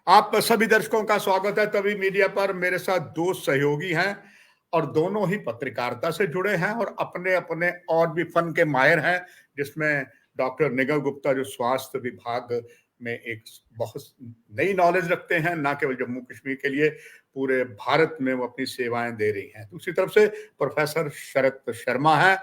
आप सभी दर्शकों का स्वागत है तभी मीडिया पर। मेरे साथ दो सहयोगी हैं और दोनों ही पत्रकारिता से जुड़े हैं और अपने अपने और भी फन के माहिर हैं, जिसमें डॉक्टर निगम गुप्ता जो स्वास्थ्य विभाग में एक बहुत नई नॉलेज रखते हैं, ना केवल जम्मू कश्मीर के लिए, पूरे भारत में वो अपनी सेवाएं दे रही हैं। दूसरी तरफ से प्रोफेसर शरद शर्मा है।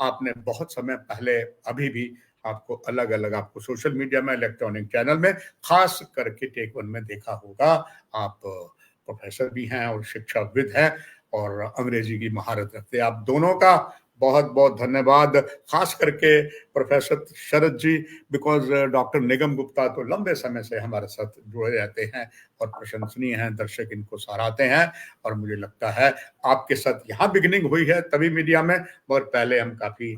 आपने बहुत समय पहले अभी भी आपको अलग अलग आपको सोशल मीडिया में, इलेक्ट्रॉनिक चैनल में, खास करके टेक वन में देखा होगा। आप प्रोफेसर भी हैं और शिक्षाविद हैं और अंग्रेजी की महारत रखते हैं। आप दोनों का बहुत बहुत धन्यवाद, खास करके professor Sharad ji, because doctor Nigam Gupta तो लंबे समय से हमारे साथ जुड़े रहते हैं और प्रशंसनीय हैं, दर्शक इनको सराहते हैं। और मुझे लगता है आपके साथ यहाँ बिगिनिंग हुई है तभी मीडिया में, मगर पहले हम काफी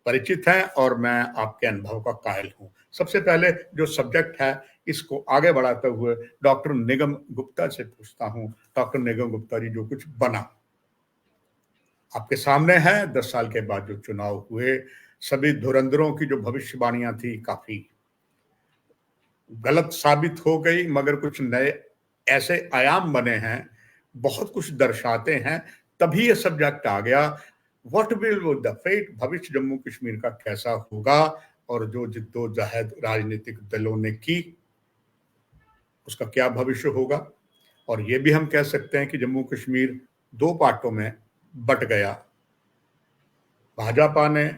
परिचित हैं और मैं आपके अनुभव का कायल हूं। सबसे पहले जो सब्जेक्ट है इसको आगे बढ़ाते हुए डॉक्टर निगम गुप्ता से पूछता हूं। डॉक्टर निगम गुप्ता जी, जो कुछ बना आपके सामने है, 10 साल के बाद जो चुनाव हुए, सभी धुरंधरों की जो भविष्यवाणियां थी काफी गलत साबित हो गई, मगर कुछ नए ऐसे आयाम बने हैं, बहुत कुछ दर्शाते हैं। तभी ये सब्जेक्ट आ गया, व्हाट विल द फेट, भविष्य जम्मू कश्मीर का कैसा होगा, और जो जिद्दोजहद राजनीतिक दलों ने की उसका क्या भविष्य होगा। और ये भी हम कह सकते हैं कि जम्मू कश्मीर दो पार्टों में बट गया। भाजपा ने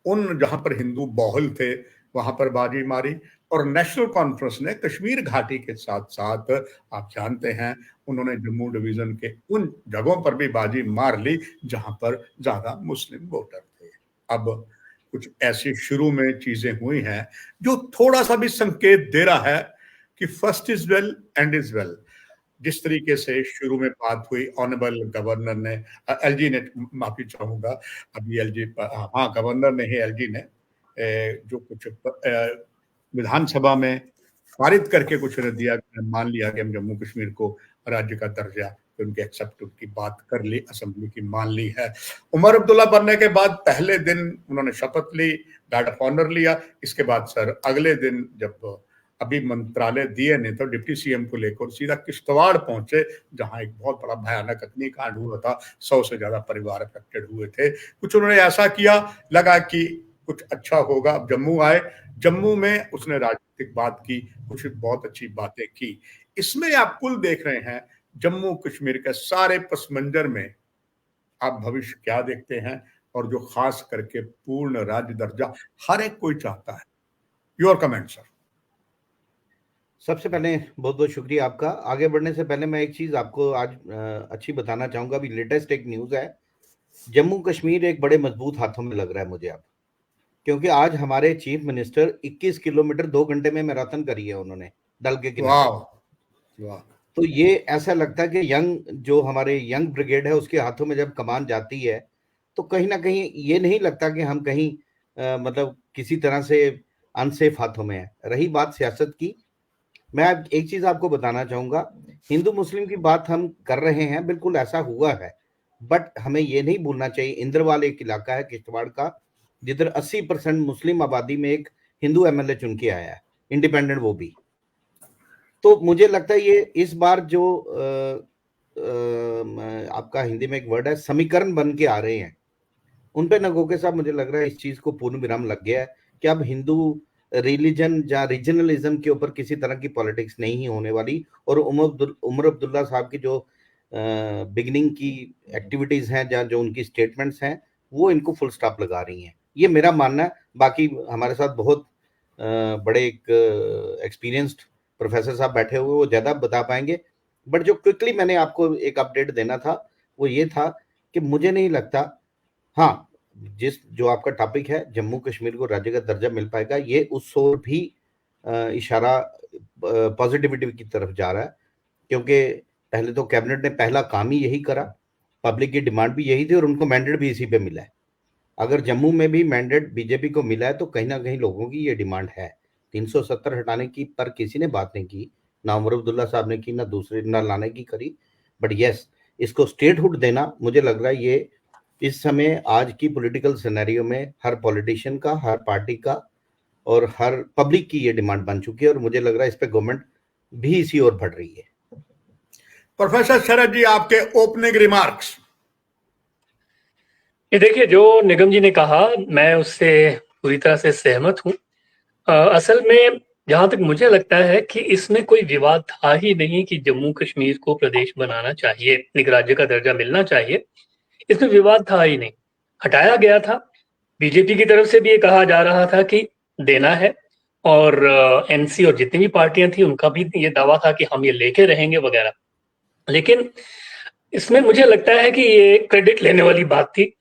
उन जहां पर हिंदू बाहुल थे वहां पर बाजी मारी, और नेशनल कॉन्फ्रेंस ने कश्मीर घाटी के साथ साथ, आप जानते हैं, उन्होंने जम्मू डिवीजन के उन जगहों पर भी बाजी मार ली जहां पर ज्यादा मुस्लिम वोटर थे। अब कुछ ऐसी शुरू में चीजें हुई हैं जो थोड़ा सा भी संकेत दे रहा है कि first is well and is well. जिस तरीके से शुरू में बात हुई, ऑनरेबल गवर्नर ने, एलजी ने, माफी चाहूंगा, अभी एलजी, हाँ गवर्नर ने ही, एलजी ने जो कुछ विधानसभा में पारित करके कुछ दिया, मान लिया कि हम जम्मू कश्मीर को राज्य का दर्जा, तो उनके एक्सेप्ट की बात कर ली, असेंबली की मान ली है। उमर अब्दुल्ला बनने के बाद पहले दिन उन्होंने शपथ ली, गार्ड ऑफ ऑनर लिया। इसके बाद सर अगले दिन जब अभी मंत्रालय दिए नहीं तो डिप्टी सीएम को लेकर सीधा किश्तवाड़ पहुंचे, जहां एक बहुत बड़ा भयानक अग्निकांड हुआ था, 100 से ज्यादा परिवार अफेक्टेड हुए थे। कुछ उन्होंने ऐसा किया, लगा कि कुछ अच्छा होगा। अब जम्मू आए, जम्मू में उसने राजनीतिक बात की, कुछ बहुत अच्छी बातें की। इसमें आप कुल देख रहे हैं जम्मू कश्मीर के सारे पस मंजर में आप भविष्य क्या देखते हैं, और जो खास करके पूर्ण राज्य दर्जा हर एक कोई चाहता है। Your comment sir. सबसे पहले बहुत बहुत शुक्रिया आपका। आगे बढ़ने से पहले मैं एक चीज आपको आज अच्छी बताना चाहूंगा। अभी लेटेस्ट एक न्यूज है, जम्मू कश्मीर एक बड़े मजबूत हाथों में लग रहा है मुझे अब, क्योंकि आज हमारे चीफ मिनिस्टर 21 किलोमीटर 2 घंटे में मैराथन करी है उन्होंने डल के किनारे। वाह। तो ये ऐसा लगता है कि यंग, जो हमारे यंग ब्रिगेड है, उसके हाथों में जब कमान जाती है तो कहीं ना कहीं ये नहीं लगता कि हम कहीं मतलब किसी तरह से अनसेफ हाथों में है। रही बात सियासत की, मैं एक चीज आपको बताना चाहूंगा, हिंदू मुस्लिम की बात हम कर रहे हैं, बिल्कुल ऐसा हुआ है, बट हमें ये नहीं भूलना चाहिए, इंद्रवाल एक इलाका है किश्तवाड़ का, जिधर 80% मुस्लिम आबादी में एक हिंदू एमएलए चुन के आया है, इंडिपेंडेंट वो भी। तो मुझे लगता है ये इस बार जो आपका हिंदी में एक वर्ड है, समीकरण बन के आ रहे हैं, उन पे नगो के साथ मुझे लग रहा है इस चीज को पूर्ण विराम लग गया है कि अब हिंदू रिलीजन या रीजनलिज्म के ऊपर किसी तरह की पॉलिटिक्स नहीं ही होने वाली। और उमर अब्दुल्ला साहब की जो बिगनिंग की एक्टिविटीज हैं या जो उनकी स्टेटमेंट्स हैं, वो इनको फुल स्टॉप लगा रही हैं, ये मेरा मानना है। बाकी हमारे साथ बहुत बड़े एक एक्सपीरियंस्ड प्रोफेसर साहब बैठे हुए, वो ज्यादा बता पाएंगे। बट जो क्विकली मैंने आपको एक अपडेट देना था वो ये था कि मुझे नहीं लगता, हाँ, जो आपका टॉपिक है जम्मू कश्मीर को राज्य का दर्जा मिल पाएगा, ये उस ओर भी इशारा पॉजिटिविटी की तरफ जा रहा है, क्योंकि पहले तो कैबिनेट ने पहला काम ही यही करा, पब्लिक की डिमांड भी यही थी और उनको मैंडेट भी इसी पे मिला है। अगर जम्मू में भी मैंडेट बीजेपी को मिला है तो कहीं ना कहीं लोगों की ये डिमांड है। 370 हटाने की पर किसी ने बात नहीं की, ना उमर अब्दुल्ला साहब ने की, ना दूसरे ना लाने की करी। बट यस, इसको स्टेटहुड देना, मुझे लग रहा है ये इस समय आज की पॉलिटिकल सिनेरियो में हर पॉलिटिशियन का, हर पार्टी का और हर पब्लिक की ये डिमांड बन चुकी है। और मुझे लग रहा है इस पे गवर्नमेंट भी इसी ओर बढ़ रही है। प्रोफेसर शरद जी, आपके ओपनिंग रिमार्क्स। ये देखिए, जो निगम जी ने कहा, मैं उससे पूरी तरह से सहमत हूँ। असल में जहाँ तक मुझे लगता है कि इसमें कोई विवाद था ही नहीं कि जम्मू कश्मीर को प्रदेश बनाना चाहिए, एक राज्य का दर्जा मिलना चाहिए। इसमें विवाद था ही नहीं, हटाया गया था। बीजेपी की तरफ से भी ये कहा जा रहा था कि देना है, और एनसी और जितनी भी पार्टियां थी उनका भी ये दावा था कि हम ये लेके रहेंगे वगैरह। लेकिन इसमें मुझे लगता है कि ये क्रेडिट लेने वाली बात थी।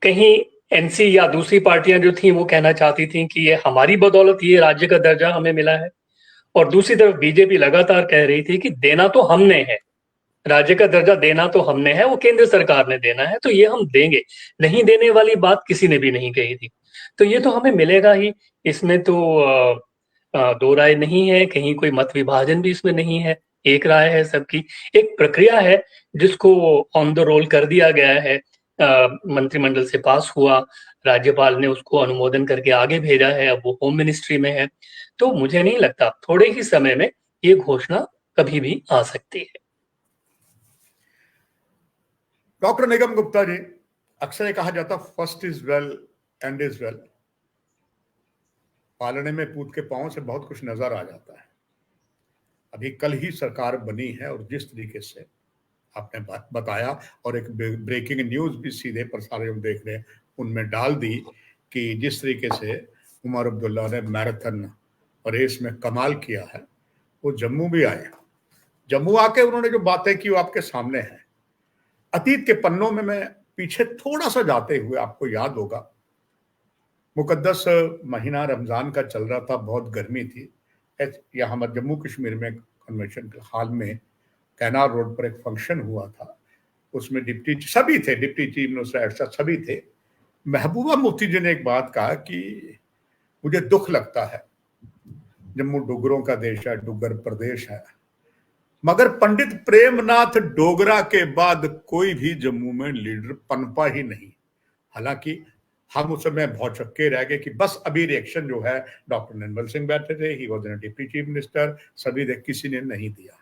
कहीं एनसी या दूसरी पार्टियां जो थी वो कहना चाहती थी कि ये हमारी बदौलत ये राज्य का दर्जा हमें मिला है, और दूसरी तरफ बीजेपी लगातार कह रही थी कि देना तो हमने है, राज्य का दर्जा देना तो हमने है, वो केंद्र सरकार ने देना है, तो ये हम देंगे। नहीं देने वाली बात किसी ने भी नहीं कही थी। तो ये तो हमें मिलेगा ही, इसमें तो दो राय नहीं है, कहीं कोई मत विभाजन भी इसमें नहीं है, एक राय है सबकी। एक प्रक्रिया है जिसको ऑन द रोल कर दिया गया है, मंत्रिमंडल से पास हुआ, राज्यपाल ने उसको अनुमोदन करके आगे भेजा है, अब वो होम मिनिस्ट्री में है। तो मुझे नहीं लगता, थोड़े ही समय में ये घोषणा कभी भी आ सकती है। डॉक्टर निगम गुप्ता जी, अक्सर ये कहा जाता first is well and is well. पालने में पूत के पांव से बहुत कुछ नजर आ जाता है। अभी कल ही सरकार बनी है और जिस तरीके से आपने बताया, और एक ब्रेकिंग न्यूज भी सीधे प्रसारण हम देख रहे हैं उनमें डाल दी कि जिस तरीके से उमर अब्दुल्ला ने मैराथन रेस में कमाल किया है, वो जम्मू भी आए। जम्मू आके उन्होंने जो बातें की वो आपके सामने है। अतीत के पन्नों में मैं पीछे थोड़ा सा जाते हुए, आपको याद होगा मुकद्दस महीना रमजान का चल रहा था, बहुत गर्मी थी। यहाँ हमारे जम्मू कश्मीर में कन्वेंशन हाल में कैनाल रोड पर एक फंक्शन हुआ था, उसमें डिप्टी सभी थे, डिप्टी चीफ मिनिस्टर सभी थे। महबूबा मुफ्ती जी ने एक बात कहा कि मुझे दुख लगता है, जम्मू डुगरों का देश है, डुगर प्रदेश है, मगर पंडित प्रेमनाथ डोगरा के बाद कोई भी जम्मू में लीडर पनपा ही नहीं। हालांकि हम उस समय भौचक्के रह गए कि बस अभी रिएक्शन जो है, डॉक्टर निर्मल सिंह बैठे थे, he was deputy chief minister, सभी ने, किसी ने नहीं दिया।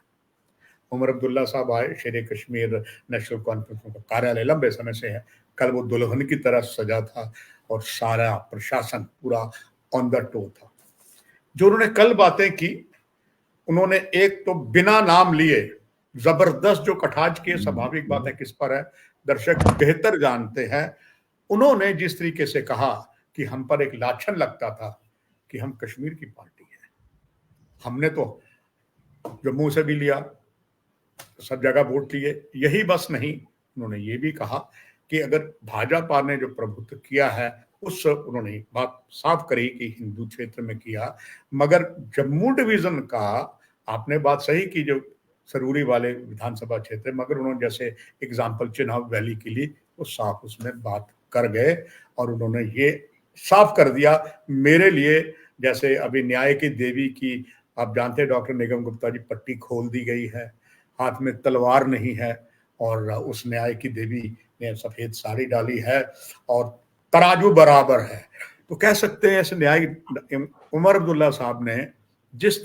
उमर अब्दुल्ला साहब आए, शेर कश्मीर नेशनल कॉन्फ्रेंस का कार्यालय लंबे समय से है, कल वो दुल्हन की तरह सजा था और सारा प्रशासन पूरा ऑन द टो था। जो उन्होंने कल बातें की, उन्होंने एक तो बिना नाम लिए जबरदस्त जो कटाक्ष किए, स्वाभाविक बात है किस पर है, दर्शक बेहतर जानते हैं। उन्होंने जिस तरीके से कहा कि हम पर एक लाछन लगता था कि हम कश्मीर की पार्टी है, हमने तो जम्मू से भी लिया, सब जगह वोट लिए, यही बस नहीं, उन्होंने ये भी कहा कि अगर भाजपा ने जो प्रभुत्व किया है, उस उन्होंने बात साफ करी कि हिंदू क्षेत्र में किया, मगर जम्मू डिवीजन का आपने बात सही की, जो सरूरी वाले विधानसभा क्षेत्र, मगर उन्होंने जैसे एग्जाम्पल चिनाब वैली के लिए वो साफ उसमें बात कर गए और उन्होंने ये साफ कर दिया मेरे लिए। जैसे अभी न्याय की देवी की, आप जानते हैं डॉक्टर निगम गुप्ता जी, पट्टी खोल दी गई है, हाथ में तलवार नहीं है, और उस न्याय की देवी ने सफेद साड़ी डाली है और तराजू बराबर है। तो कह सकते हैं इस न्याय, उमर अब्दुल्ला साहब ने जिस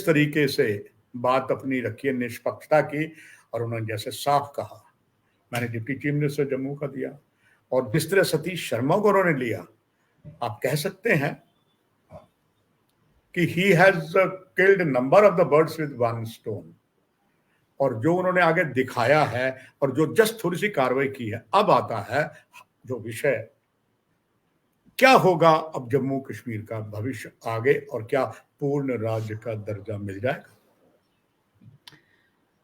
तरीके से बात अपनी रखी है, निष्पक्षता की, और उन्होंने जैसे साफ कहा, मैंने डिप्टी चीफ मिनिस्टर जम्मू का दिया, और जिस तरह सतीश शर्मा को उन्होंने लिया, आप कह सकते हैं कि he has killed number of the birds with one stone. और जो उन्होंने आगे दिखाया है और जो जस्ट थोड़ी सी कार्रवाई की है, अब आता है जो विषय, क्या होगा अब जम्मू कश्मीर का भविष्य आगे, और क्या पूर्ण राज्य का दर्जा मिल जाएगा?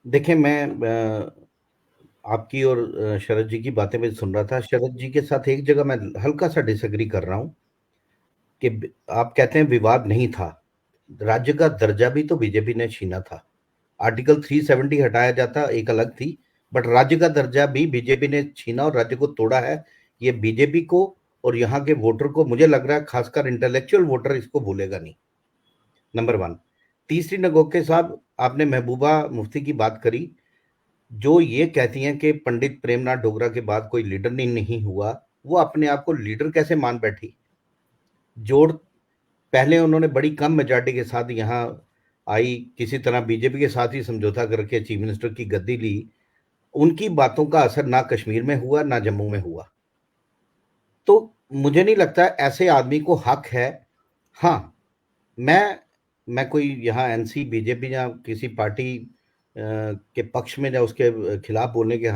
देखिए, मैं आपकी और शरद जी की बातें मैं सुन रहा था। शरद जी के साथ एक जगह मैं हल्का सा डिसएग्री कर रहा हूं कि आप कहते हैं विवाद नहीं था। राज्य का दर्जा भी तो बीजेपी ने छीना था। आर्टिकल 370 हटाया जाता एक अलग थी, बट राज्य का दर्जा भी बीजेपी ने छीना और राज्य को तोड़ा है। ये बीजेपी को और यहाँ के वोटर को, मुझे लग रहा है खासकर इंटेलेक्चुअल वोटर इसको भूलेगा नहीं, नंबर वन। तीसरी, नगोके साहब, आपने महबूबा मुफ्ती की बात करी, जो ये कहती हैं कि पंडित प्रेमनाथ डोगरा के बाद कोई लीडर नहीं हुआ, वो अपने आप को लीडर कैसे मान बैठी? जोड़ पहले उन्होंने बड़ी कम मेजॉरिटी के साथ यहाँ आई, किसी तरह बीजेपी के साथ ही समझौता करके चीफ मिनिस्टर की गद्दी ली। उनकी बातों का असर ना कश्मीर में हुआ ना जम्मू में हुआ। तो मुझे नहीं लगता ऐसे आदमी को हक है। हाँ, मैं कोई यहाँ एनसी बीजेपी या किसी पार्टी के पक्ष में या उसके खिलाफ बोलने के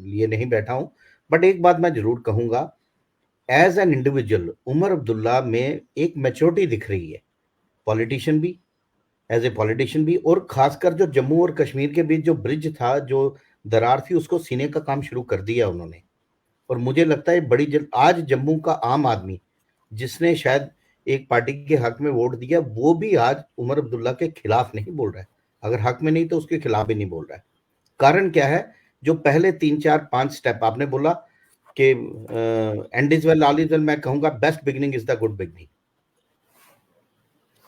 लिए नहीं बैठा हूं, बट एक बात मैं जरूर कहूंगा, as an individual Omar Abdullah में एक मैच्योरिटी दिख रही है, पॉलिटिशियन भी, एज ए पॉलिटिशियन भी, और खासकर जो जम्मू और कश्मीर के बीच जो ब्रिज था, जो दरार थी, उसको सीने का काम शुरू कर दिया उन्होंने। और मुझे लगता है बड़ी जल्द आज जम्मू का आम आदमी जिसने शायद एक पार्टी के हक में वोट दिया, वो भी आज उमर अब्दुल्ला के खिलाफ नहीं बोल रहा है। अगर हक में नहीं तो उसके खिलाफ भी नहीं बोल रहा है। कारण क्या है? जो पहले 3 4 5 स्टेप आपने बोला कि end is well all is well, मैं कहूंगा best beginning is the good beginning.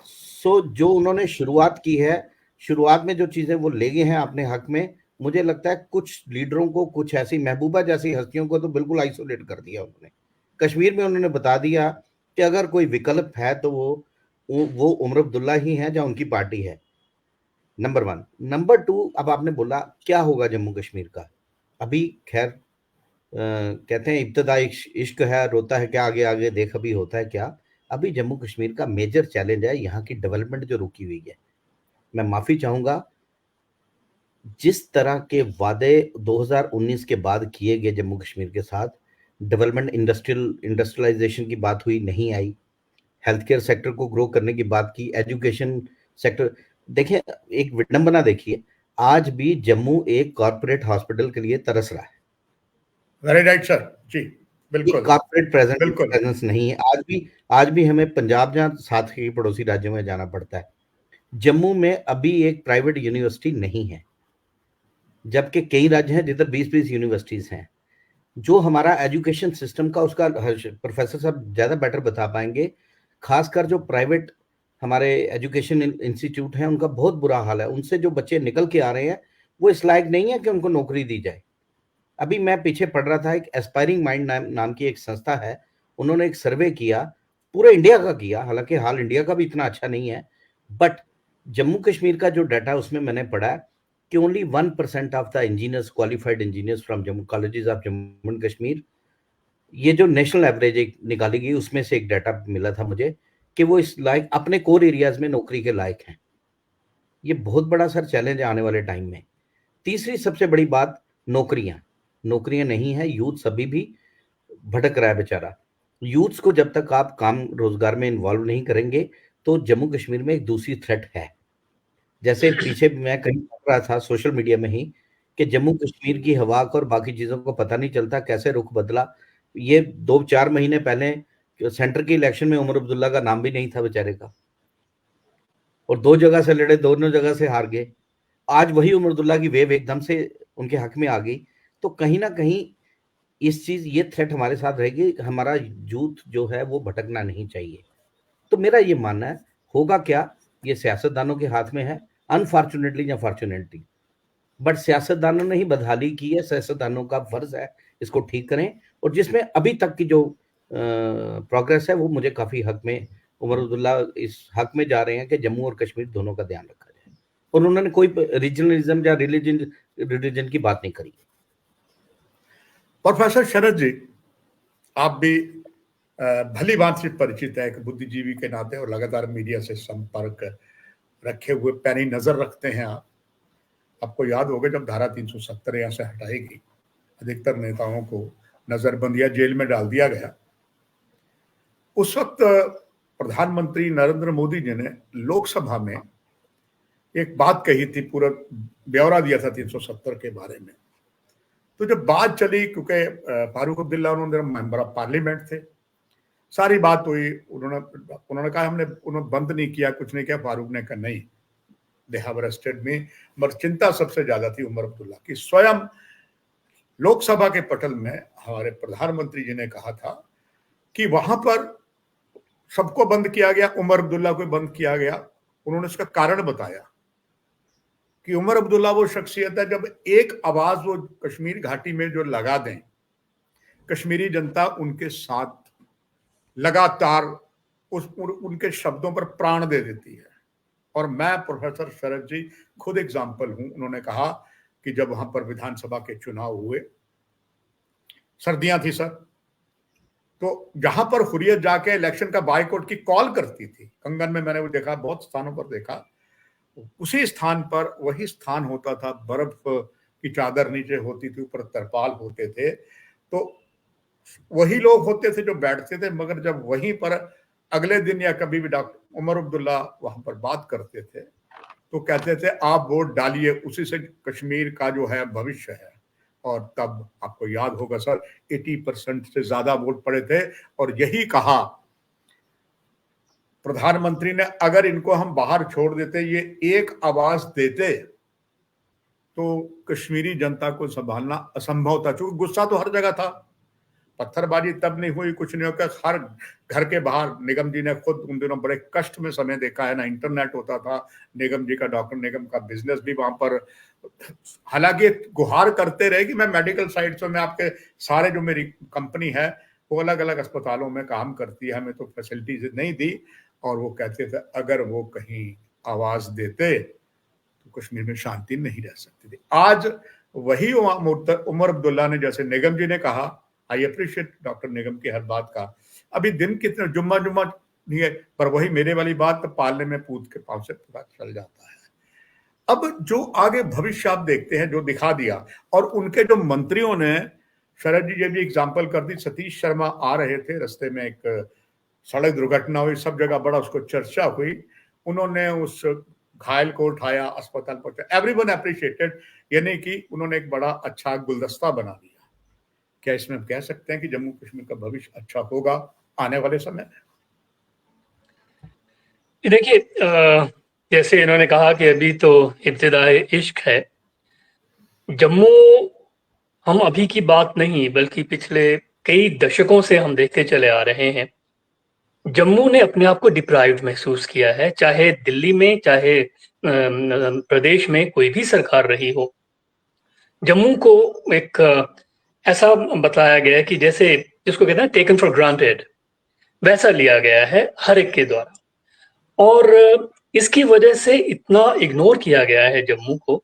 So जो उन्होंने शुरुआत की है, शुरुआत में जो चीजें वो ले गए हैं अपने हक में, मुझे लगता है कुछ लीडरों को, कुछ ऐसी महबूबा जैसी हस्तियों को तो बिल्कुल आइसोलेट कर दिया उन्होंने। कश्मीर में उन्होंने बता दिया कि अगर कोई विकल्प है तो वो उमर अब्दुल्ला ही है या उनकी पार्टी है, नंबर 1। नंबर 2, अब आपने बोला क्या होगा जम्मू कश्मीर का। अभी खैर कहते हैं इब्तदा इश्क है, रोता है क्या आगे आगे देख अभी होता है क्या। अभी जम्मू कश्मीर का मेजर चैलेंज है यहाँ की डेवलपमेंट जो रुकी हुई है। मैं माफी चाहूंगा, जिस तरह के वादे 2019 के बाद किए गए जम्मू कश्मीर के साथ, डेवलपमेंट, इंडस्ट्रियलाइजेशन की बात हुई, नहीं आई। हेल्थ केयर सेक्टर को ग्रो करने की बात की, एजुकेशन सेक्टर, देखिए एक विडंबना देखिए, आज भी जम्मू एक कॉर्पोरेट हॉस्पिटल के लिए तरस रहा है। वेरी राइट सर जी, बिल्कुल कॉर्पोरेट प्रेजेंस नहीं है। आज भी हमें पंजाब जहाँ साथ के पड़ोसी राज्यों में जाना पड़ता है। जम्मू में अभी एक प्राइवेट यूनिवर्सिटी नहीं है, जबकि कई राज्य हैं जिधर 20-20 यूनिवर्सिटीज हैं। जो हमारा एजुकेशन सिस्टम का, उसका प्रोफेसर साहब ज्यादा बेटर बता पाएंगे, खासकर जो प्राइवेट हमारे एजुकेशन इंस्टीट्यूट हैं, उनका बहुत बुरा हाल है। उनसे जो बच्चे निकल के आ रहे हैं वो इस लायक नहीं है कि उनको नौकरी दी जाए। अभी मैं पीछे पढ़ रहा था, एक एस्पायरिंग माइंड नाम की एक संस्था है, उन्होंने एक सर्वे किया, पूरे इंडिया का किया, हालांकि हाल इंडिया का भी इतना अच्छा नहीं है, बट जम्मू कश्मीर का जो डाटा उसमें मैंने पढ़ा कि only 1% of the engineers, qualified engineers from Jammu colleges of Jammu and Kashmir, ये जो नेशनल एवरेज निकाली गई उसमें से एक डाटा मिला था मुझे कि वो इस लायक, अपने कोर एरियाज में नौकरी के लायक हैं। ये बहुत बड़ा सर चैलेंज है आने वाले टाइम में। तीसरी सबसे बड़ी बात, नौकरियां नहीं है, यूथ सभी भी भटक रहा है बेचारा। यूथ्स को जब तक आप काम रोजगार में इन्वॉल्व नहीं करेंगे तो जम्मू कश्मीर में एक दूसरी थ्रेट है। जैसे पीछे मैं कहीं पढ़ रहा था सोशल मीडिया में ही कि जम्मू कश्मीर की हवा को और बाकी चीजों को पता नहीं चलता कैसे रुख बदला। ये 2-4 महीने पहले सेंटर के इलेक्शन में उमर अब्दुल्ला का नाम भी नहीं था बेचारे का, और 2 जगह से लड़े, दोनों जगह से हार गए। आज वही उमर अब्दुल्ला की वेव एकदम से उनके हक में आ गई। तो कहीं ना कहीं ये थ्रेट हमारे साथ रहेगी, हमारा यूथ जो है वो भटकना नहीं चाहिए। तो मेरा ये मानना है, होगा क्या, ये सियासतदानों के हाथ में है, अनफॉर्चुनेटली या फॉर्चुनेटली, बट सियासतदानों ने ही बदहाली की है, सियासतदानों का फर्ज है इसको ठीक करें। और जिसमें अभी तक की जो प्रोग्रेस है वो मुझे काफी हक में, उमर अब्दुल्ला इस हक में जा रहे हैं कि जम्मू और कश्मीर दोनों का ध्यान रखा जाए, और उन्होंने कोई रीजनलिज्म या रिलीजन की बात नहीं करी। प्रोफेसर शरद जी, आप भी भली भांति से परिचित है, एक बुद्धिजीवी के नाते और लगातार मीडिया से संपर्क रखे हुए पैनी नजर रखते हैं आप। आपको याद होगा जब धारा 370 यहाँ से हटाई गई, अधिकतर नेताओं को नजरबंदिया जेल में डाल दिया गया, उस वक्त प्रधानमंत्री नरेंद्र मोदी जी ने लोकसभा में एक बात कही थी, पूरा ब्यौरा दिया था 370 के बारे में। तो जब बात चली, क्योंकि फारूक अब्दुल्ला उन्होंने मेंबर ऑफ पार्लियामेंट थे, सारी बात हुई, उन्होंने कहा उन्होंने बंद नहीं किया, कुछ नहीं किया। फारूक ने कहा नहीं, दे हैव अरेस्टेड मी। मगर चिंता सबसे ज्यादा थी उमर अब्दुल्ला की। स्वयं लोकसभा के पटल में हमारे प्रधानमंत्री जी ने कहा था कि वहां पर सबको बंद किया गया, उमर अब्दुल्ला को बंद किया गया। उन्होंने इसका कारण बताया कि उमर अब्दुल्ला वो शख्सियत है, जब एक आवाज वो कश्मीर घाटी में जो लगा दें, कश्मीरी जनता उनके साथ लगातार उनके शब्दों पर प्राण दे देती है। और मैं प्रोफेसर शरद जी खुद एग्जाम्पल हूं। उन्होंने कहा कि जब वहां पर विधानसभा के चुनाव हुए, सर्दियां थी सर, तो जहां पर हुर्रियत जाके इलेक्शन का बायकॉट की कॉल करती थी, कंगन में मैंने वो देखा, बहुत स्थानों पर देखा, उसी स्थान पर वही स्थान होता था, बर्फ की चादर नीचे होती थी, ऊपर तरपाल होते थे, तो वही लोग होते थे जो बैठते थे। मगर जब वहीं पर अगले दिन या कभी भी डॉक्टर उमर अब्दुल्ला वहां पर बात करते थे तो कहते थे आप वोट डालिए, उसी से कश्मीर का जो है भविष्य है। और तब आपको याद होगा सर, 80% से ज्यादा वोट पड़े थे। और यही कहा प्रधानमंत्री ने, अगर इनको हम बाहर छोड़ देते, ये एक आवाज देते, तो कश्मीरी जनता को संभालना असंभव था। क्योंकि गुस्सा तो हर जगह था, पत्थरबाजी तब नहीं हुई, कुछ नहीं होकर हर घर के बाहर, निगम जी ने खुद उन दिनों बड़े कष्ट में समय देखा है, ना इंटरनेट होता था, निगम जी का, डॉक्टर निगम का बिजनेस भी वहां पर, हालांकि गुहार करते रहे कि मैं मेडिकल साइड से, मैं आपके सारे जो मेरी कंपनी है वो अलग अलग अस्पतालों में काम करती है, हमें तो फैसिलिटीज नहीं दी। और वो कहते थे अगर वो कहीं आवाज देते तो कश्मीर में शांति नहीं रह सकती थी। आज वही उमर अब्दुल्ला ने, जैसे निगम जी ने कहा, आई अप्रिशिएट डॉक्टर निगम की हर बात का, अभी दिन कितने जुम्मा नहीं है, पर वही मेरे वाली बात तो पालने में पूत के पांव से पता चल जाता है। अब जो आगे भविष्य आप देखते हैं, जो दिखा दिया, और उनके जो मंत्रियों ने, शरद जी ये भी एग्जाम्पल कर दी, सतीश शर्मा आ रहे थे, रास्ते में एक सड़क दुर्घटना हुई, सब जगह बड़ा उसको चर्चा हुई, उन्होंने उस घायल को उठाया, अस्पताल पहुंचा, एवरीवन अप्रिशिएटेड, यानी कि उन्होंने एक बड़ा अच्छा गुलदस्ता बना दिया। क्या इसमें हम कह सकते हैं कि जम्मू कश्मीर का भविष्य अच्छा होगा आने वाले समय में? देखिए, जैसे इन्होंने कहा कि अभी तो इब्तिदाए इश्क है। जम्मू हम अभी की बात नहीं, बल्कि पिछले कई दशकों से हम देखते चले आ रहे हैं। जम्मू ने अपने आप को डिप्राइव्ड महसूस किया है, चाहे दिल्ली में, चाहे प्रदेश में कोई भी सरकार रही हो। जम्मू को एक ऐसा बताया गया है कि जैसे जिसको कहते हैं टेकन फॉर ग्रांटेड, वैसा लिया गया है हर एक के द्वारा, और इसकी वजह से इतना इग्नोर किया गया है जम्मू को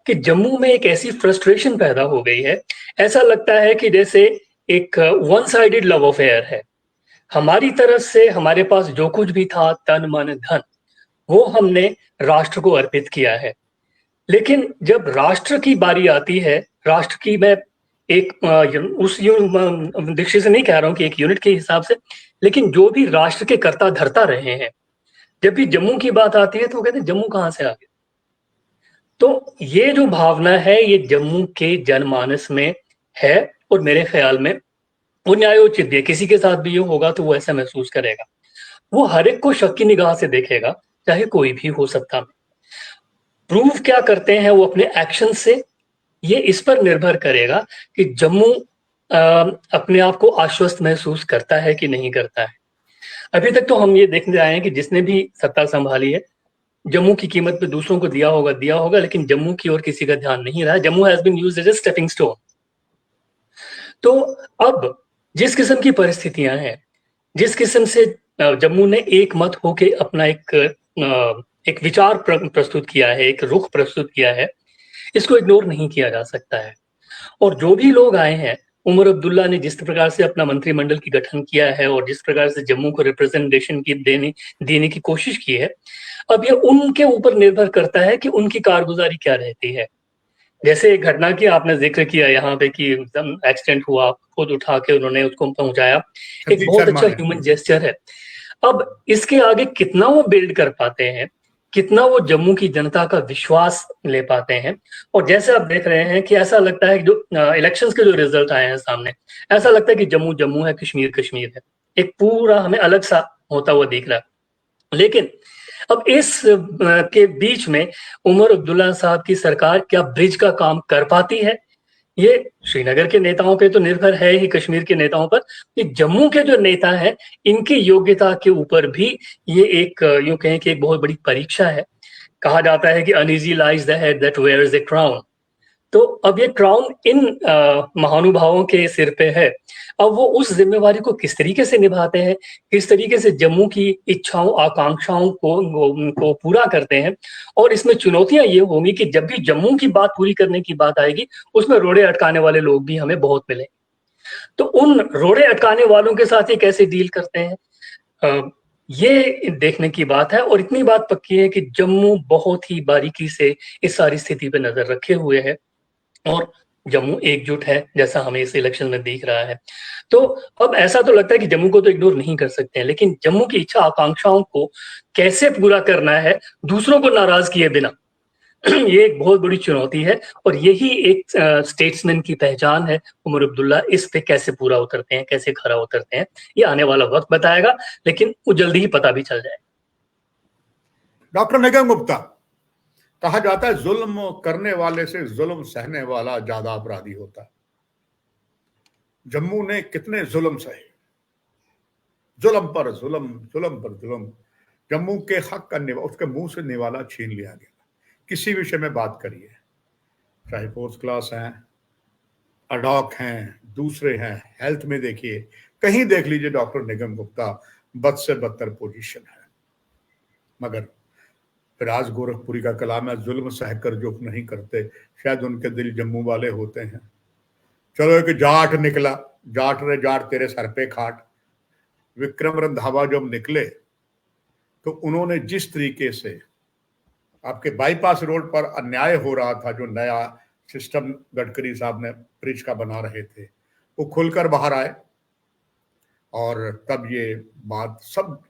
कि जम्मू में एक ऐसी फ्रस्ट्रेशन पैदा हो गई है। ऐसा लगता है कि जैसे एक वन साइडेड लव अफेयर है। हमारी तरफ से हमारे पास जो कुछ भी था, तन मन धन, वो हमने राष्ट्र को अर्पित किया है। लेकिन जब राष्ट्र की बारी आती है, राष्ट्र की, मैं एक उस दृष्टि से नहीं कह रहा हूं कि एक यूनिट के हिसाब से, लेकिन जो भी राष्ट्र के कर्ता धर्ता रहे हैं, जब भी जम्मू की बात आती है तो वो कहते हैं जम्मू कहां से आ गया। तो ये जो भावना है, ये जम्मू के जनमानस में है, और मेरे ख्याल में वो न्यायोचित भी है। किसी के साथ भी ये होगा तो वो ऐसा महसूस करेगा, वो हर एक को शक की निगाह से देखेगा, चाहे कोई भी हो सत्ता में। प्रूव क्या करते हैं वो अपने एक्शन से, ये इस पर निर्भर करेगा कि जम्मू अपने आप को आश्वस्त महसूस करता है कि नहीं करता है। अभी तक तो हम ये देखने आए हैं कि जिसने भी सत्ता संभाली है, जम्मू की कीमत पे दूसरों को दिया होगा, लेकिन जम्मू की ओर किसी का ध्यान नहीं रहा। Jammu has been used as a stepping stone. तो अब जिस किस्म की परिस्थितियां हैं, जिस किस्म से जम्मू ने एक मत होके अपना एक विचार प्रस्तुत किया है, एक रुख प्रस्तुत किया है, इसको इग्नोर नहीं किया जा सकता है। और जो भी लोग आए हैं, उमर अब्दुल्ला ने जिस प्रकार से अपना मंत्रिमंडल की गठन किया है और जिस प्रकार से जम्मू को रिप्रेजेंटेशन की देने की कोशिश की है, अब ये उनके ऊपर निर्भर करता है कि उनकी कारगुजारी क्या रहती है। जैसे एक घटना की आपने जिक्र किया यहाँ पे कि एक्सीडेंट हुआ, खुद उठा के उन्होंने उसको पहुंचाया, एक बहुत अच्छा ह्यूमन जेस्चर है। अब इसके आगे कितना वो बिल्ड कर पाते हैं, कितना वो जम्मू की जनता का विश्वास ले पाते हैं। और जैसे आप देख रहे हैं कि ऐसा लगता है कि जो इलेक्शंस के जो रिजल्ट आए हैं सामने, ऐसा लगता है कि जम्मू जम्मू है, कश्मीर कश्मीर है, एक पूरा हमें अलग सा होता हुआ दिख रहा है। लेकिन अब इस के बीच में उमर अब्दुल्ला साहब की सरकार क्या ब्रिज का काम कर पाती है? ये श्रीनगर के नेताओं पे तो निर्भर है ही, कश्मीर के नेताओं पर। ये जम्मू के जो नेता हैं, इनकी योग्यता के ऊपर भी ये एक, यूं कहें कि एक बहुत बड़ी परीक्षा है। कहा जाता है कि uneasy lies the head that wears a crown. तो अब ये क्राउन इन महानुभावों के सिर पे है। अब वो उस जिम्मेवारी को किस तरीके से निभाते हैं, किस तरीके से जम्मू की इच्छाओं आकांक्षाओं को पूरा करते हैं। और इसमें चुनौतियां ये होंगी कि जब भी जम्मू की बात पूरी करने की बात आएगी, उसमें रोड़े अटकाने वाले लोग भी हमें बहुत मिले। तो उन रोड़े अटकाने वालों के साथ ये कैसे डील करते हैं, ये देखने की बात है। और इतनी बात पक्की है कि जम्मू बहुत ही बारीकी से इस सारी स्थिति पे नजर रखे हुए है और जम्मू एकजुट है, जैसा हमें इस इलेक्शन में दिख रहा है। तो अब ऐसा तो लगता है कि जम्मू को तो इग्नोर नहीं कर सकते हैं, लेकिन जम्मू की इच्छा आकांक्षाओं को कैसे पूरा करना है दूसरों को नाराज किए बिना, ये एक बहुत बड़ी चुनौती है। और यही एक स्टेट्समैन की पहचान है। उमर अब्दुल्ला इस पे कैसे पूरा उतरते हैं, कैसे खरा उतरते हैं, ये आने वाला वक्त बताएगा, लेकिन वो जल्दी ही पता भी चल जाएगा। डॉक्टर निगम गुप्ता, कहा जाता है जुल्म करने वाले से जुल्म सहने वाला ज्यादा अपराधी होता है। जम्मू ने कितने जुल्म सहे, जुल्म पर जुल्म, जुल्म पर जुल्म। जम्मू के हक का उसके मुंह से निवाला छीन लिया गया। किसी विषय में बात करिए, चाहे फोर्थ क्लास हैं, अडॉक हैं, दूसरे हैं, हेल्थ में देखिए, कहीं देख लीजिए डॉक्टर निगम गुप्ता बद से बदतर पोजीशन है। मगर फिर आज गोरखपुरी का कलाम है, जुल्म सहकर जो नहीं करते शायद उनके दिल जम्मू वाले होते हैं। चलो एक जाट निकला, जाट रे जाट तेरे सर पे खाट। विक्रम रंधावा जब निकले तो उन्होंने जिस तरीके से आपके बाईपास रोड पर अन्याय हो रहा था, जो नया सिस्टम गडकरी साहब ने ब्रिज का बना रहे थे, वो खुलकर बाहर आए। और तब ये बात सब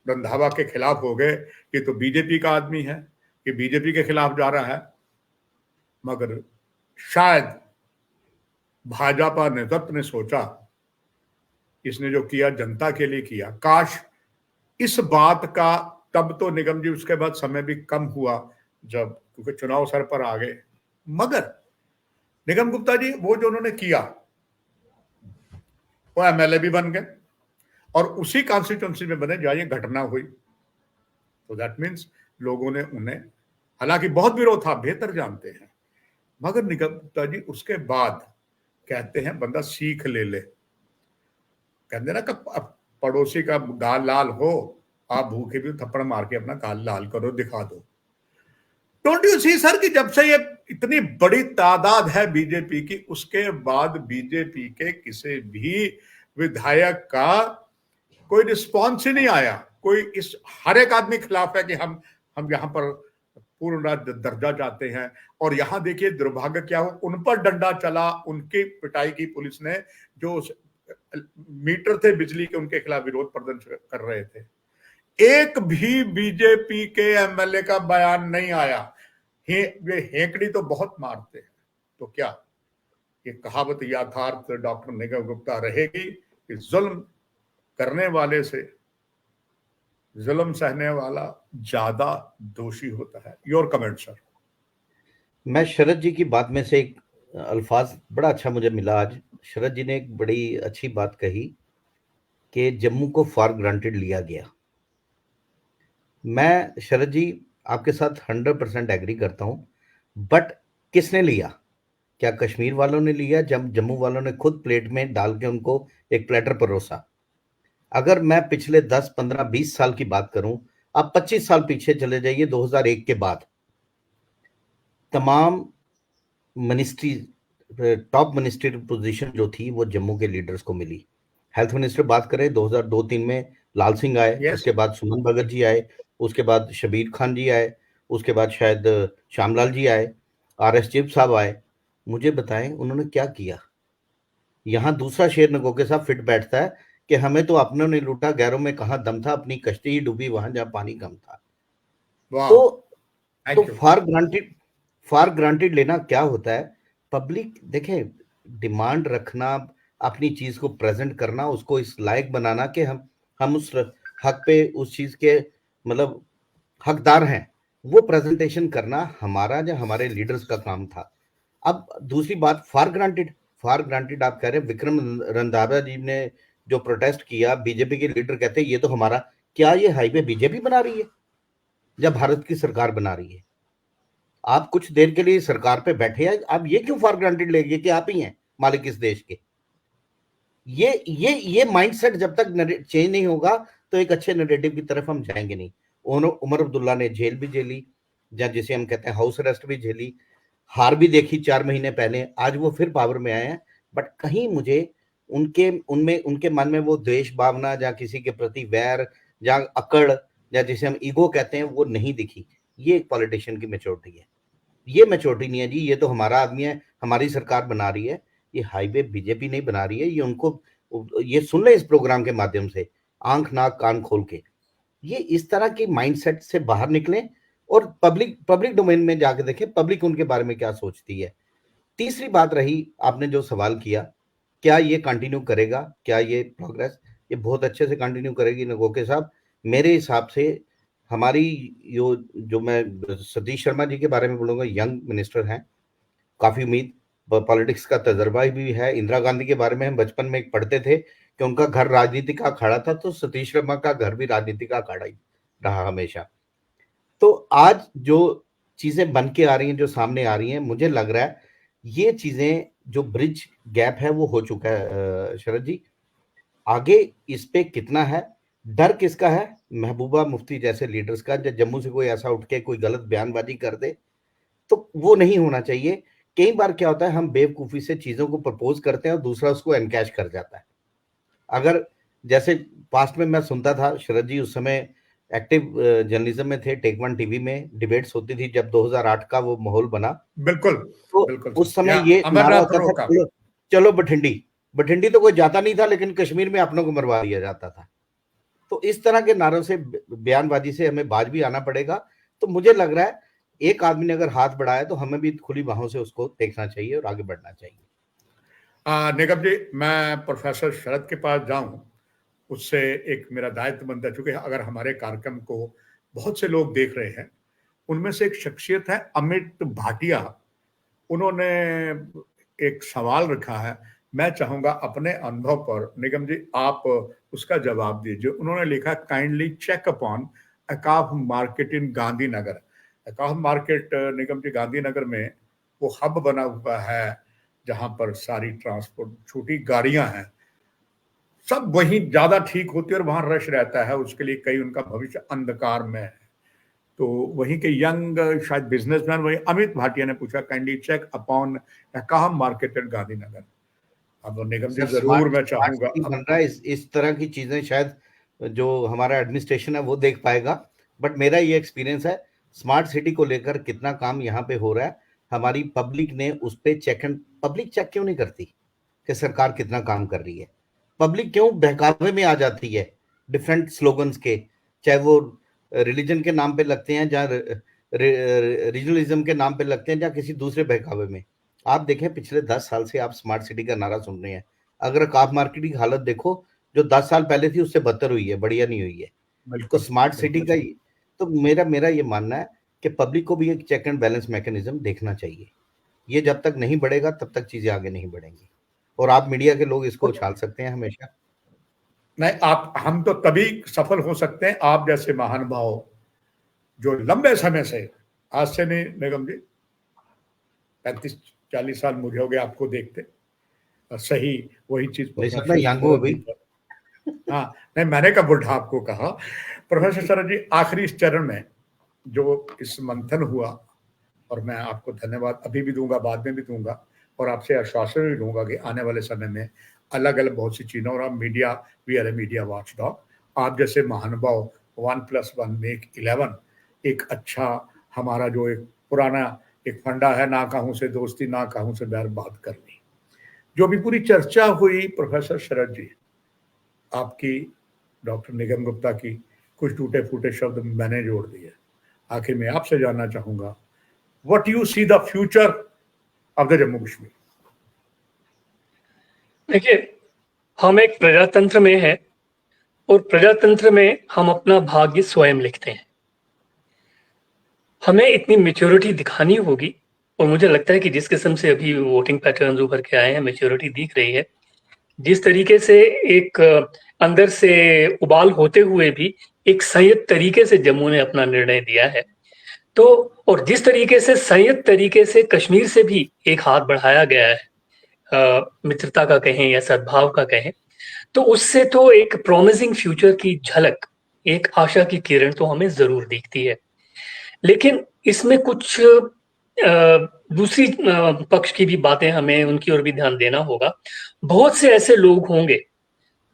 रंधावा के खिलाफ हो गए, ये तो बीजेपी का आदमी है, ये बीजेपी के खिलाफ जा रहा है। मगर शायद भाजपा नेतृत्व ने सोचा इसने जो किया जनता के लिए किया। काश इस बात का, तब तो निगम जी उसके बाद समय भी कम हुआ जब, क्योंकि चुनाव सर पर आ गए। मगर निगम गुप्ता जी वो जो उन्होंने किया, वो एमएलए भी बन गए और उसी कॉन्स्टिट्यूंसी में बने जहां ये घटना हुई। तो दैट मीन्स लोगों ने उन्हें, हालांकि बहुत विरोध था, बेहतर जानते हैं, मगर निगम गुप्ता जी उसके बाद कहते हैं बंदा सीख ले ले। कहते ना कि पड़ोसी का गाल लाल हो, आप भूखे भी थप्पड़ मार के अपना गाल लाल करो, दिखा दो। डोंट यू सी सर कि जब से ये इतनी बड़ी तादाद है बीजेपी की, उसके बाद बीजेपी के किसी भी विधायक का कोई रिस्पॉन्स ही नहीं आया। कोई इस हर एक आदमी खिलाफ है कि हम यहाँ पर पूर्ण राज्य दर्जा चाहते हैं। और यहां देखिए दुर्भाग्य क्या हो, उन पर डंडा चला, उनकी पिटाई की पुलिस ने, जो मीटर थे बिजली के उनके खिलाफ विरोध प्रदर्शन कर रहे थे। एक भी बीजेपी के एमएलए का बयान नहीं आया। ये हेकड़ी तो बहुत मारते हैं, तो क्या ये कहावत यथार्थ डॉक्टर निगम गुप्ता रहेगी कि जुल्म करने वाले से जुल्म सहने वाला ज्यादा दोषी होता है? Your comment sir. मैं शरद जी की बात में से एक अल्फाज बड़ा अच्छा मुझे मिला आज। शरद जी ने एक बड़ी अच्छी बात कही कि जम्मू को फॉर ग्रांटेड लिया गया। मैं शरद जी आपके साथ 100% एग्री करता हूं, बट किसने लिया? क्या कश्मीर वालों ने लिया? जब जम्मू वालों ने खुद प्लेट में डाल के उनको एक प्लेटर परोसा। अगर मैं पिछले 10, 15, 20 साल की बात करूं, आप 25 साल पीछे चले जाइए, 2001 के बाद तमाम मिनिस्ट्री, टॉप मिनिस्ट्री पोजीशन जो थी वो जम्मू के लीडर्स को मिली। हेल्थ मिनिस्टर बात करें 2002-3 में लाल सिंह आए, Yes. उसके बाद सुमन भगत जी आए, उसके बाद शबीर खान जी आए, उसके बाद शायद श्यामलाल जी आए, RS चिप साहब आए। मुझे बताएं उन्होंने क्या किया? यहाँ दूसरा शेर नगोके साहब फिट बैठता है कि हमें तो अपनों ने लूटा, गैरों में कहाँ दम था, अपनी कश्ती ही डूबी वहां जहाँ पानी कम था। तो फॉर ग्रांटेड लेना क्या होता है? पब्लिक देखें, डिमांड रखना, अपनी चीज को प्रेजेंट करना, उसको इस लायक बनाना कि हम उस हक पे, उस चीज के मतलब हकदार हैं, वो प्रेजेंटेशन करना हमारा या हमारे लीडर्स का काम था। अब दूसरी बात, फॉर ग्रांटेड आप कह रहे हैं। विक्रम रंधावा जी ने जो प्रोटेस्ट किया, बीजेपी के लीडर कहते हैं ये तो हमारा, क्या ये हाईवे बीजेपी बना रही है या भारत की सरकार बना रही है? आप कुछ देर के लिए सरकार पे बैठे हैं, आप ये क्यों फॉर ग्रांटेड लेंगे कि आप ही हैं मालिक इस देश के? ये माइंडसेट जब तक चेंज नहीं होगा तो एक अच्छे नैरेटिव की तरफ हम जाएंगे नहीं। उमर अब्दुल्ला ने जेल भी झेली, या जिसे हम कहते हैं हाउस अरेस्ट भी झेली, हार भी देखी 4 महीने पहले, आज वो फिर पावर में आए हैं। बट कहीं मुझे उनके मन में वो द्वेष भावना या किसी के प्रति वैर या अकड़ या जिसे हम ईगो कहते हैं वो नहीं दिखी। ये एक पॉलिटिशियन की मैच्योरिटी है। ये मैच्योरिटी नहीं है जी, ये तो हमारा आदमी है, हमारी सरकार बना रही है। ये हाईवे बीजेपी नहीं बना रही है, ये उनको, ये सुन ले इस प्रोग्राम के माध्यम से आंख नाक कान खोल के, ये इस तरह की माइंडसेट से बाहर निकलें और पब्लिक डोमेन में जाके देखें पब्लिक उनके बारे में क्या सोचती है। तीसरी बात रही, आपने जो सवाल किया, क्या ये कंटिन्यू करेगा, क्या ये प्रोग्रेस ये बहुत अच्छे से कंटिन्यू करेगी नगोके साहब? मेरे हिसाब से हमारी जो मैं सतीश शर्मा जी के बारे में बोलूंगा, यंग मिनिस्टर हैं, काफी उम्मीद, पॉलिटिक्स का तजर्बा भी है। इंदिरा गांधी के बारे में हम बचपन में एक पढ़ते थे कि उनका घर राजनीति का अखाड़ा था, तो सतीश शर्मा का घर भी राजनीति का अखाड़ा ही रहा हमेशा। तो आज जो चीजें बन के आ रही हैं, जो सामने आ रही हैं, मुझे लग रहा है ये चीजें जो ब्रिज गैप है वो हो चुका है शरद जी। आगे इस पे कितना है, डर किसका है? महबूबा मुफ्ती जैसे लीडर्स का। जब जम्मू से कोई ऐसा उठ के कोई गलत बयानबाजी कर दे तो वो नहीं होना चाहिए। कई बार क्या होता है, हम बेवकूफी से चीजों को प्रपोज करते हैं और दूसरा उसको एनकैश कर जाता है। अगर जैसे पास्ट में मैं सुनता था शरद जी, उस समय एक्टिव जर्नलिज्म में थे, टेक वन टीवी में डिबेट्स होती थी जब 2008 का वो माहौल बना। बिल्कुल तो बिल्कुल उस समय ये नारा होता था, चलो बठिंडी तो कोई जाता नहीं था, लेकिन कश्मीर में अपनों को मरवा दिया जाता था। तो इस तरह के नारों से, बयानबाजी से हमें बाज भी आना पड़ेगा। तो मुझे लग रहा है एक आदमी ने अगर हाथ बढ़ाया तो हमें भी खुली बाहों से उसको देखना चाहिए और आगे बढ़ना चाहिए। निगम जी, मैं प्रोफेसर शरद के पास जाऊं, उससे एक मेरा दायित्व बनता है, चूंकि अगर हमारे कार्यक्रम को बहुत से लोग देख रहे हैं, उनमें से एक शख्सियत है अमित भाटिया। उन्होंने एक सवाल रखा है, मैं चाहूंगा अपने अनुभव पर निगम जी आप उसका जवाब दीजिए। उन्होंने लिखा, kindly check upon Auqaf market in Gandhinagar. Auqaf market Nigam ji Gandhinagar में वो हब बना हुआ है जहां पर सारी ट्रांसपोर्ट छोटी गाड़ियां हैं, सब वहीं ज्यादा ठीक होती है और वहां रश रहता है। उसके लिए कई उनका भविष्य अंधकार में है। तो वहीं के यंग शायद बिजनेसमैन वही अमित भाटिया ने पूछा, kindly check upon Auqaf market in Gandhinagar. अब निगम जी जरूर मैं चाहूंगा, बन रहा है इस तरह की चीजें शायद जो हमारा एडमिनिस्ट्रेशन है वो देख पाएगा। बट मेरा ये एक्सपीरियंस है, स्मार्ट सिटी को लेकर कितना काम यहाँ पे हो रहा है, हमारी पब्लिक ने उस पर पब्लिक चेक क्यों नहीं करती कि सरकार कितना काम कर रही है? पब्लिक क्यों बहकावे में आ जाती है डिफरेंट स्लोगन्स के, चाहे वो रिलीजन के नाम पे लगते हैं या रीजनलिज्म के नाम पे लगते हैं या किसी दूसरे बहकावे में। आप देखें पिछले 10 साल से आप स्मार्ट सिटी का नारा सुन रहे हैं, अगर काफ मार्केट की हालत देखो जो 10 साल पहले थी उससे बदतर हुई है, बढ़िया नहीं हुई है। तो स्मार्ट सिटी का तो मेरा ये मानना है कि पब्लिक को भी एक चेक एंड बैलेंस मैकेनिज्म देखना चाहिए। ये जब तक नहीं बढ़ेगा तब तक चीजें आगे नहीं बढ़ेंगी, और आप मीडिया के लोग इसको उछाल सकते हैं हमेशा नहीं। आप, हम तो तभी सफल हो सकते हैं आप जैसे महानुभाव जो लंबे समय से, आज से नहीं निगम जी, 35-40 साल मुझे हो गए आपको देखते, और सही वही चीज हाँ नहीं, मैंने कहा बुढ़ा आपको कहा। प्रोफेसर शरद जी, आखिरी इस चरण में जो इस मंथन हुआ, और मैं आपको धन्यवाद अभी भी दूंगा, बाद में भी दूंगा, और आपसे आश्वासन भी दूंगा कि आने वाले समय में अलग अलग बहुत सी चीजों, और आप media, we are a media watchdog, आप जैसे महानुभाव 1+1 मेक 11, एक अच्छा हमारा जो एक पुराना एक फंडा है, ना कहूं से दोस्ती ना कहूं से बैर बात करनी, जो भी पूरी चर्चा हुई प्रोफेसर शरद जी, आपकी, डॉक्टर निगम गुप्ता की कुछ टूटे फूटे शब्द मैंने जोड़ दिए। आखिर में आपसे जानना चाहूंगा, what you see the future of the Jammu Kashmir? देखिए, हम एक प्रजातंत्र में हैं और प्रजातंत्र में हम अपना भाग्य स्वयं लिखते हैं। हमें इतनी मैच्योरिटी दिखानी होगी, और मुझे लगता है कि जिस किस्म से अभी वोटिंग पैटर्न उभर के आए हैं, मैच्योरिटी दिख रही है, जिस तरीके से एक अंदर से उबाल होते हुए भी एक संयत तरीके से जम्मू ने अपना निर्णय दिया है, तो और जिस तरीके से संयुक्त तरीके से कश्मीर से भी एक हाथ बढ़ाया गया है, मित्रता का कहें या सद्भाव का कहें, तो उससे तो एक प्रॉमिसिंग फ्यूचर की झलक, एक आशा की किरण तो हमें जरूर दिखती है। लेकिन इसमें कुछ दूसरी पक्ष की भी बातें हमें उनकी ओर भी ध्यान देना होगा। बहुत से ऐसे लोग होंगे,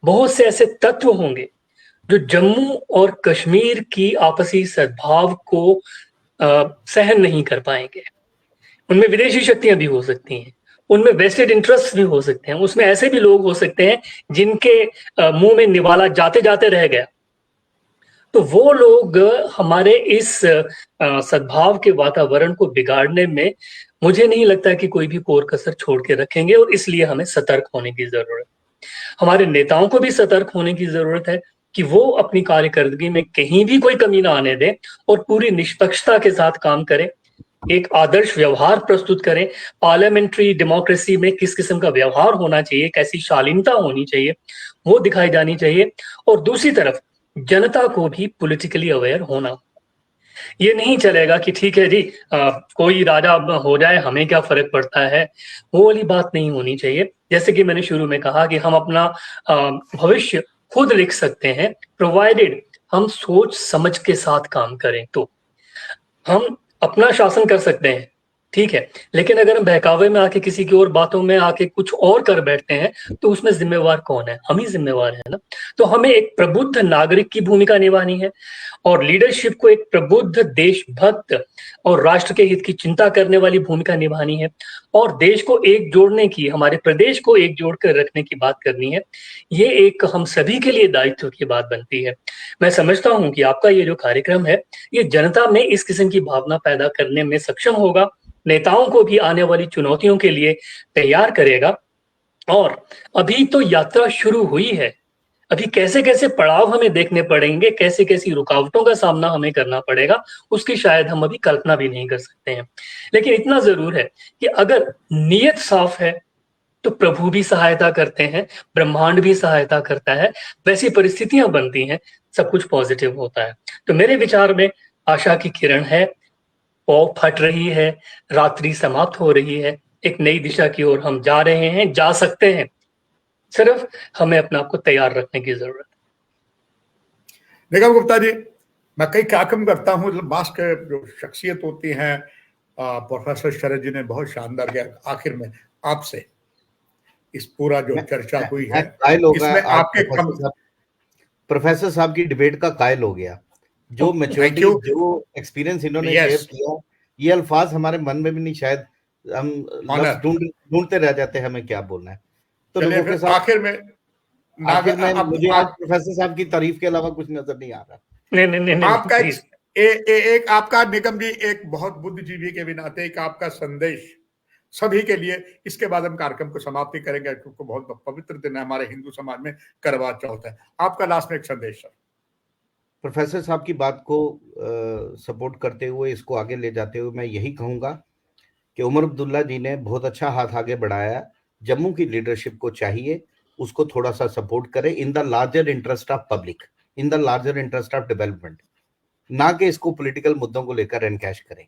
बहुत से ऐसे तत्व होंगे जो जम्मू और कश्मीर की आपसी सद्भाव को सहन नहीं कर पाएंगे। उनमें विदेशी शक्तियां भी हो सकती हैं, उनमें वेस्टेड इंटरेस्ट भी हो सकते हैं, उसमें ऐसे भी लोग हो सकते हैं जिनके मुंह में निवाला जाते जाते रह गया। तो वो लोग हमारे इस सद्भाव के वातावरण को बिगाड़ने में मुझे नहीं लगता कि कोई भी कोर कसर छोड़ के रखेंगे, और इसलिए हमें सतर्क होने की जरूरत है। हमारे नेताओं को भी सतर्क होने की जरूरत है कि वो अपनी कार्यकर्दगी में कहीं भी कोई कमी ना आने दें और पूरी निष्पक्षता के साथ काम करें, एक आदर्श व्यवहार प्रस्तुत करें। पार्लियामेंट्री डेमोक्रेसी में किस किस्म का व्यवहार होना चाहिए, कैसी शालीनता होनी चाहिए, वो दिखाई जानी चाहिए। और दूसरी तरफ जनता को भी पॉलिटिकली अवेयर होना। ये नहीं चलेगा कि ठीक है जी, कोई राजा हो जाए हमें क्या फर्क पड़ता है, वो वाली बात नहीं होनी चाहिए। जैसे कि मैंने शुरू में कहा कि हम अपना भविष्य खुद लिख सकते हैं, प्रोवाइडेड हम सोच समझ के साथ काम करें। तो हम अपना शासन कर सकते हैं, ठीक है, लेकिन अगर हम बहकावे में आके किसी की और बातों में आके कुछ और कर बैठते हैं तो उसमें जिम्मेवार कौन है? हम ही जिम्मेवार है ना। तो हमें एक प्रबुद्ध नागरिक की भूमिका निभानी है और लीडरशिप को एक प्रबुद्ध देशभक्त और राष्ट्र के हित की चिंता करने वाली भूमिका निभानी है और देश को एक जोड़ने की, हमारे प्रदेश को एक जोड़ कर रखने की बात करनी है। ये एक हम सभी के लिए दायित्व की बात बनती है। मैं समझता हूं कि आपका ये जो कार्यक्रम है ये जनता में इस किस्म की भावना पैदा करने में सक्षम होगा, नेताओं को भी आने वाली चुनौतियों के लिए तैयार करेगा। और अभी तो यात्रा शुरू हुई है, अभी कैसे कैसे पड़ाव हमें देखने पड़ेंगे, कैसे कैसी रुकावटों का सामना हमें करना पड़ेगा, उसकी शायद हम अभी कल्पना भी नहीं कर सकते हैं। लेकिन इतना जरूर है कि अगर नीयत साफ है तो प्रभु भी सहायता करते हैं, ब्रह्मांड भी सहायता करता है, वैसी परिस्थितियां बनती हैं, सब कुछ पॉजिटिव होता है। तो मेरे विचार में आशा की किरण है, पौ फट रही है, रात्रि समाप्त हो रही है, एक नई दिशा की ओर हम जा रहे हैं, जा सकते हैं, सिर्फ हमें अपने आप को तैयार रखने की जरूरत है। निगम गुप्ता जी, मैं कई कार्यक्रम करता हूँ, बास के जो शख्सियत होती हैं, प्रोफेसर शरद जी ने बहुत शानदार किया। आखिर में आपसे इस पूरा जो चर्चा हुई है इसमें आपके प्रोफेसर साहब की डिबेट का कायल हो गया। जो मैच्योरिटी, जो एक्सपीरियंस इन्होंने शेयर किया, ये अल्फाज हमारे मन में भी नहीं, शायद हम ढूंढते रह जाते हैं हमें क्या बोलना है। तो आखिर में मुझे आज प्रोफेसर साहब की तारीफ के अलावा कुछ नजर नहीं आ रहा। नहीं, आपका एक आपका निगम जी, एक बहुत बुद्धिजीवी के नाते एक आपका संदेश सभी के लिए, इसके बाद हम कार्यक्रम को समाप्ति करेंगे क्योंकि बहुत पवित्र दिन है हमारे हिंदू समाज में, करवा चौथ है। आपका लास्ट में एक संदेश सर। प्रोफेसर साहब की बात को सपोर्ट करते हुए, इसको आगे ले जाते हुए मैं यही कहूंगा कि उमर अब्दुल्ला जी ने बहुत अच्छा हाथ आगे बढ़ाया। जम्मू की लीडरशिप को चाहिए उसको थोड़ा सा सपोर्ट करे in the larger interest of public, in the larger interest of development, ना कि इसको पॉलिटिकल मुद्दों को लेकर एनकैश करें।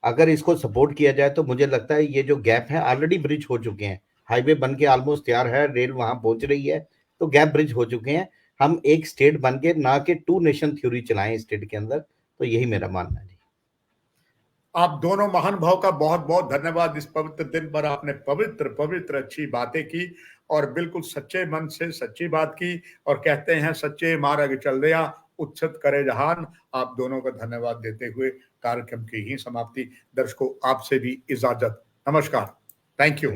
अगर इसको सपोर्ट किया जाए तो मुझे लगता है ये जो गैप है, ऑलरेडी ब्रिज हो चुके हैं, हाईवे बन के ऑलमोस्ट तैयार है, रेल वहां पहुंच रही है, तो गैप ब्रिज हो चुके हैं। हम एक स्टेट बन के, ना कि टू नेशन थ्योरी चलाएं स्टेट के अंदर। तो यही मेरा मानना है। आप दोनों महान भाव का बहुत बहुत धन्यवाद। इस पवित्र दिन पर आपने पवित्र अच्छी बातें की और बिल्कुल सच्चे मन से सच्ची बात की, और कहते हैं सच्चे मार्ग चल दिया उत्सत करे जहान। आप दोनों का धन्यवाद देते हुए कार्यक्रम की ही समाप्ति। दर्शकों, आपसे भी इजाजत। नमस्कार। Thank you.